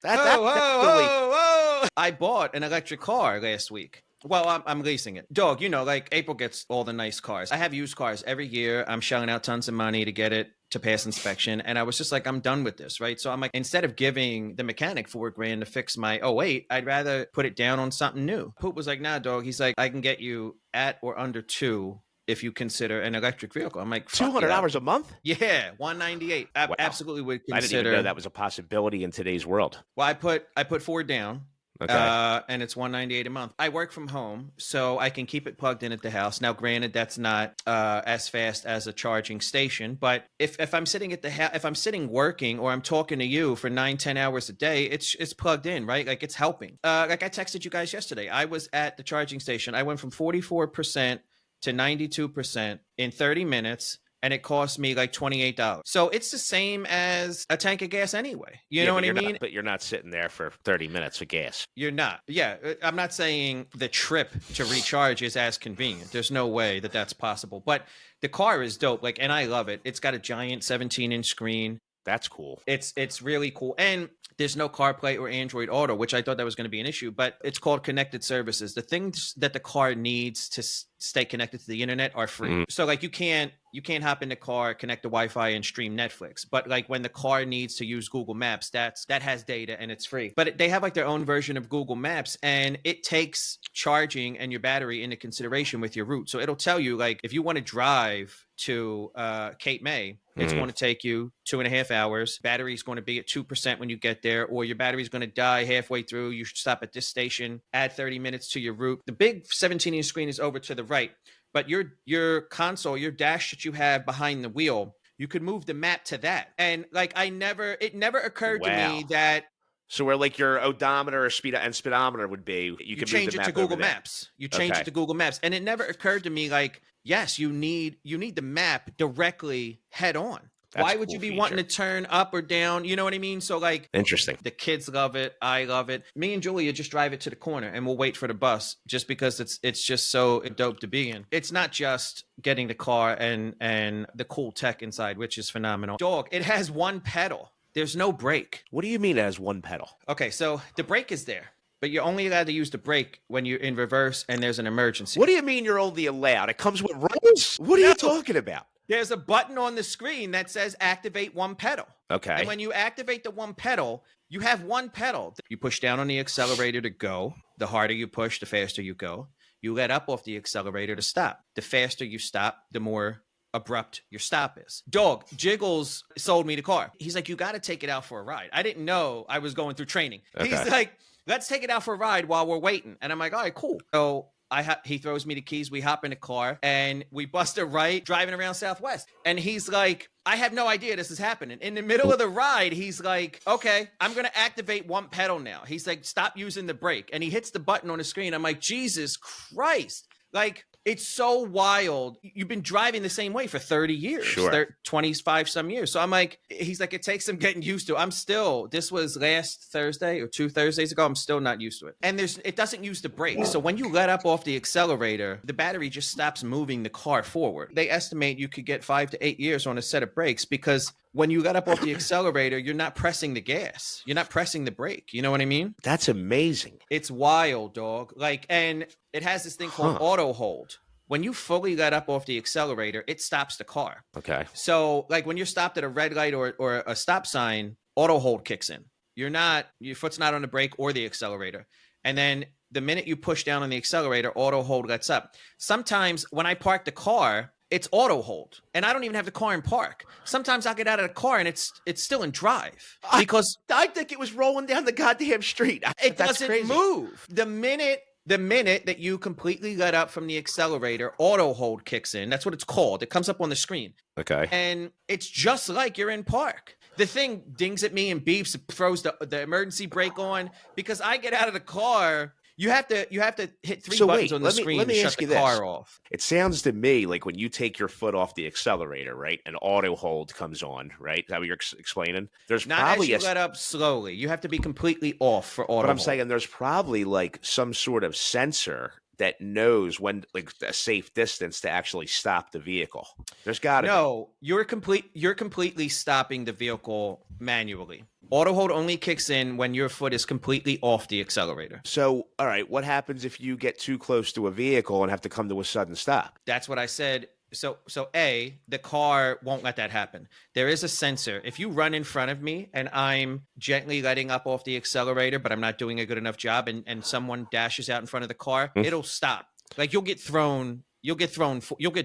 That's really Whoa. I bought an electric car last week. Well, I'm leasing it. Dog, like April gets all the nice cars. I have used cars every year. I'm shelling out tons of money to get it to pass inspection. And I was just like, I'm done with this, right? So I'm like, instead of giving the mechanic $4,000 to fix my '08, I'd rather put it down on something new. Poop was like, nah, dog. He's like, I can get you at or under two if you consider an electric vehicle. I'm like, fuck yeah. $200 a month? Yeah, $198. Wow. Absolutely would consider. I didn't even know that was a possibility in today's world. Well, I put four down. Okay. And it's $198 a month. I work from home, so I can keep it plugged in at the house. Now, granted, that's not as fast as a charging station, but if I'm sitting at the if I'm sitting working or I'm talking to you for 9-10 hours a day, it's plugged in, right? Like it's helping. Like I texted you guys yesterday. I was at the charging station. I went from 44% to 92% in 30 minutes. And it cost me like $28. So it's the same as a tank of gas anyway. You know what I mean? But you're not sitting there for 30 minutes for gas. You're not. Yeah. I'm not saying the trip to recharge is as convenient. There's no way that that's possible. But the car is dope. Like, and I love it. It's got a giant 17-inch screen. That's cool. It's really cool. And there's no CarPlay or Android Auto, which I thought that was going to be an issue, but it's called connected services. The things that the car needs to stay connected to the internet are free. So like you can't hop in the car, connect to Wi-Fi and stream Netflix. But like when the car needs to use Google Maps, that has data and it's free. But they have like their own version of Google Maps and it takes charging and your battery into consideration with your route. So it'll tell you like if you want to drive to Cape May, it's going to take you 2.5 hours. Battery's going to be at 2% when you get there, or your battery's going to die halfway through. You should stop at this station, add 30 minutes to your route. The big 17-inch screen is over to the right, but your console, your dash that you have behind the wheel, you could move the map to that. And like it never occurred to me that. So where like your odometer or speedometer would be, you can change it to Google Maps. You change it to Google Maps. And it never occurred to me like, yes, you need the map directly head on. Why would you be wanting to turn up or down? You know what I mean? So like, interesting. The kids love it. I love it. Me and Julia just drive it to the corner and we'll wait for the bus just because it's just so dope to be in. It's not just getting the car and the cool tech inside, which is phenomenal. Dog, it has one pedal. There's no brake. What do you mean it has one pedal? Okay, so the brake is there, but you're only allowed to use the brake when you're in reverse and there's an emergency. What do you mean you're only allowed? It comes with rules? What are you talking about? There's a button on the screen that says activate one pedal. Okay. And when you activate the one pedal, you have one pedal. You push down on the accelerator to go. The harder you push, the faster you go. You let up off the accelerator to stop. The faster you stop, the more abrupt your stop is. Dog, Jiggles sold me the car. He's like, you got to take it out for a ride. I didn't know I was going through training. Okay. He's like, let's take it out for a ride while we're waiting. And I'm like, all right, cool. So he throws me the keys. We hop in the car and we bust a right driving around Southwest. And he's like, I have no idea this is happening. In the middle of the ride, he's like, okay, I'm going to activate one pedal now. He's like, stop using the brake. And he hits the button on the screen. I'm like, Jesus Christ. Like, it's so wild. You've been driving the same way for 30 years, sure. 25 some years. So I'm like, he's like, it takes some getting used to. This was last Thursday or 2 Thursdays ago. I'm still not used to it. And it doesn't use the brake. So when you let up off the accelerator, the battery just stops moving the car forward. They estimate you could get 5 to 8 years on a set of brakes because when you let up off the accelerator, you're not pressing the gas. You're not pressing the brake. You know what I mean? That's amazing. It's wild, dog. Like, and it has this thing called auto hold. When you fully let up off the accelerator, it stops the car. Okay. So like when you're stopped at a red light or a stop sign, auto hold kicks in. Your foot's not on the brake or the accelerator. And then the minute you push down on the accelerator, auto hold lets up. Sometimes when I park the car, it's auto hold and I don't even have the car in park. Sometimes I'll get out of the car and it's still in drive because I think it was rolling down the goddamn street. It doesn't move. The minute that you completely let up from the accelerator, auto hold kicks in. That's what it's called. It comes up on the screen. Okay. And it's just like you're in park. The thing dings at me and beeps, throws the emergency brake on because I get out of the car. You have to hit three buttons on the screen to shut the car off. It sounds to me like when you take your foot off the accelerator, right, and auto hold comes on, right? Is that what you're explaining? There's not probably as you let up slowly. You have to be completely off for auto hold. But I'm saying there's probably like some sort of sensor that knows when, like, a safe distance to actually stop the vehicle. There's got to be. No, you're completely stopping the vehicle manually. Auto hold only kicks in when your foot is completely off the accelerator. So, all right, what happens if you get too close to a vehicle and have to come to a sudden stop? That's what I said. So A, the car won't let that happen. There is a sensor. If you run in front of me and I'm gently letting up off the accelerator, but I'm not doing a good enough job, and someone dashes out in front of the car, it'll stop. Like you'll get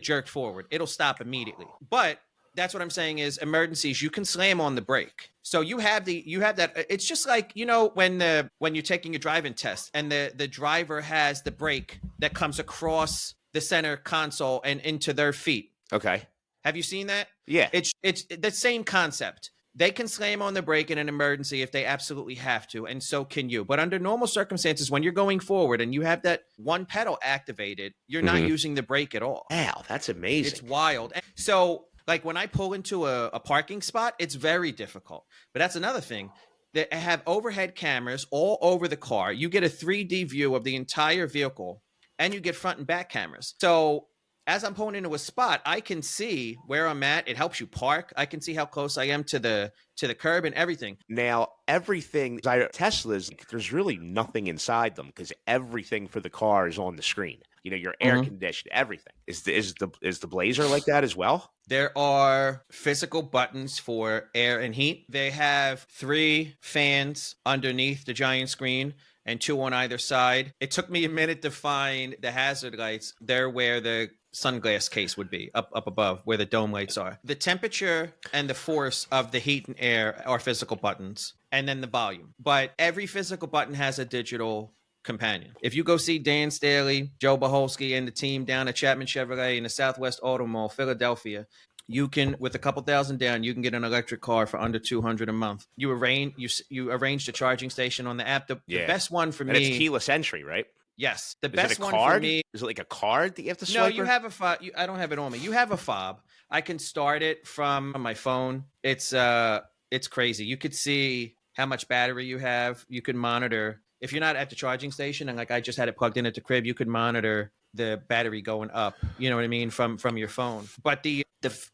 jerked forward. It'll stop immediately. But that's what I'm saying is emergencies, you can slam on the brake. So you have that. It's just like, when you're taking your driving test and the driver has the brake that comes across the center console and into their feet. Okay. Have you seen that? Yeah. It's the same concept. They can slam on the brake in an emergency if they absolutely have to, and so can you. But under normal circumstances, when you're going forward and you have that one pedal activated, you're not using the brake at all. Wow, that's amazing. It's wild. So, like when I pull into a parking spot, it's very difficult. But that's another thing. They have overhead cameras all over the car. You get a 3D view of the entire vehicle, and you get front and back cameras. So as I'm pulling into a spot, I can see where I'm at. It helps you park. I can see how close I am to the curb and everything. Now, everything Teslas, there's really nothing inside them because everything for the car is on the screen. Your air conditioned, everything. Is the Blazer like that as well? There are physical buttons for air and heat. They have 3 fans underneath the giant screen and 2 on either side. It took me a minute to find the hazard lights. They're where the sunglass case would be, up above where the dome lights are. The temperature and the force of the heat and air are physical buttons, and then the volume. But every physical button has a digital companion. If you go see Dan Staley, Joe Baholsky, and the team down at Chapman Chevrolet in the Southwest Auto Mall, Philadelphia, you can, with a couple thousand down, you can get an electric car for under $200 a month. You arrange the charging station on the app. The best one for me. It's keyless entry, right? Yes, the Is best it a one card? for me. Is it like a card that you have to swipe? No, you have a fob. I don't have it on me. You have a fob. I can start it from my phone. It's crazy. You could see how much battery you have. You can monitor. If you're not at the charging station, and like I just had it plugged in at the crib, you could monitor the battery going up. You know what I mean, from your phone. But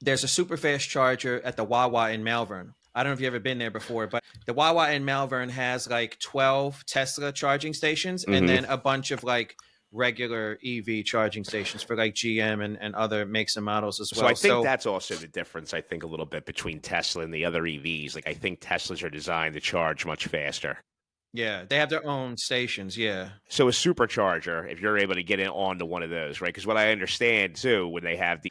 there's a super fast charger at the Wawa in Malvern. I don't know if you've ever been there before, but the Wawa in Malvern has like 12 Tesla charging stations and then a bunch of like regular EV charging stations for like GM and other makes and models as well. So I think that's also the difference, I think, a little bit between Tesla and the other EVs. Like I think Teslas are designed to charge much faster. Yeah, they have their own stations, yeah. So a supercharger, if you're able to get in onto one of those, right? Because what I understand too, when they have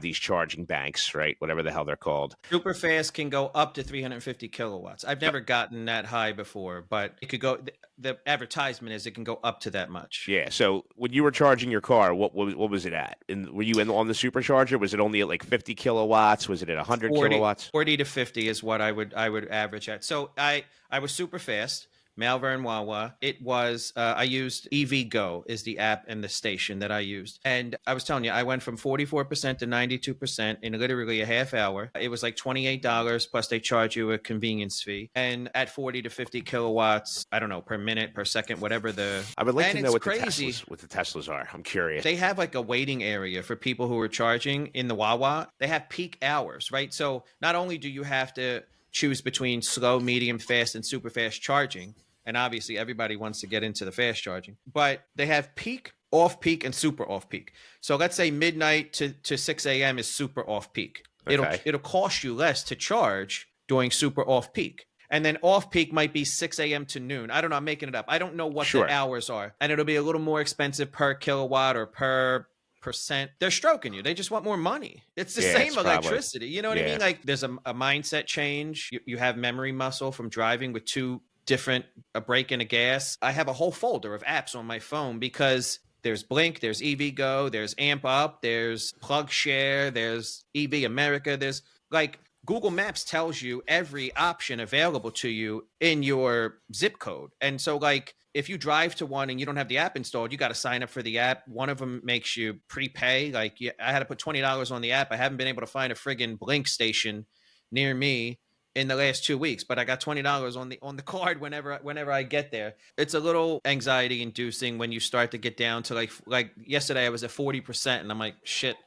these charging banks, right, whatever the hell they're called, super fast can go up to 350 kilowatts. I've never gotten that high before, but it could go. The advertisement is it can go up to that much. Yeah. So when you were charging your car, what was it at? And were you on the supercharger? Was it only at like 50 kilowatts? Was it at 100 kilowatts? 40 to 50 is what I would average at. So I was super fast. Malvern Wawa. It was, I used EVgo is the app and the station that I used. And I was telling you, I went from 44% to 92% in literally a half hour. It was like $28 plus they charge you a convenience fee. And at 40 to 50 kilowatts, I don't know, per minute, per second, whatever I would like to know what the Teslas are. I'm curious. They have like a waiting area for people who are charging in the Wawa. They have peak hours, right? So not only do you have to choose between slow, medium, fast, and super fast charging, and obviously everybody wants to get into the fast charging, but they have peak, off peak, and super off peak. So let's say midnight to 6 a.m. is super off peak. Okay. It'll cost you less to charge during super off peak. And then off peak might be 6 a.m. to noon. I don't know. I'm making it up. I don't know what the hours are. And it'll be a little more expensive per kilowatt or per percent. They're stroking you. They just want more money. It's the same electricity. You know what I mean? Like there's a mindset change. You have memory muscle from driving with two different, a brake and a gas. I have a whole folder of apps on my phone because there's Blink, there's EVgo, there's Amp Up, there's Plug Share, there's EV America. There's like Google Maps tells you every option available to you in your zip code. And so like if you drive to one and you don't have the app installed, you got to sign up for the app. One of them makes you prepay. Like I had to put $20 on the app. I haven't been able to find a friggin' Blink station near me in the last 2 weeks, but I got $20 on the card whenever I get there. It's a little anxiety inducing when you start to get down to like yesterday I was at 40% and I'm like, shit,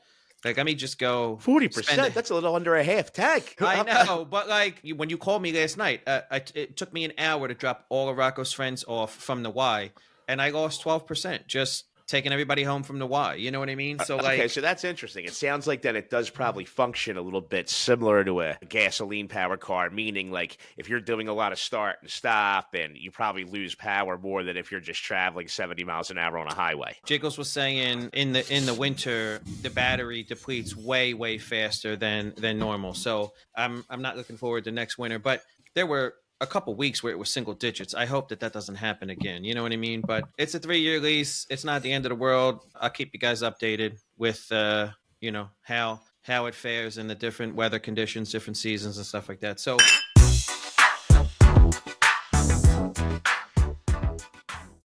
Like, let me just go 40%. That's a little under a half tank. I know, but like when you called me last night, it took me an hour to drop all of Rocco's friends off from the Y, and I lost 12% just taking everybody home from the Y. You know what I mean? So like, okay, so that's interesting. It sounds like then it does probably function a little bit similar to a gasoline powered car, meaning like if you're doing a lot of start and stop, and you probably lose power more than if you're just traveling 70 miles an hour on a highway. Jiggles was saying in the winter the battery depletes way faster than normal. So I'm not looking forward to next winter, but there were a couple weeks where it was single digits. I hope that doesn't happen again. You know what I mean? But it's a 3-year lease. It's not the end of the world. I'll keep you guys updated with, how it fares in the different weather conditions, different seasons and stuff like that. So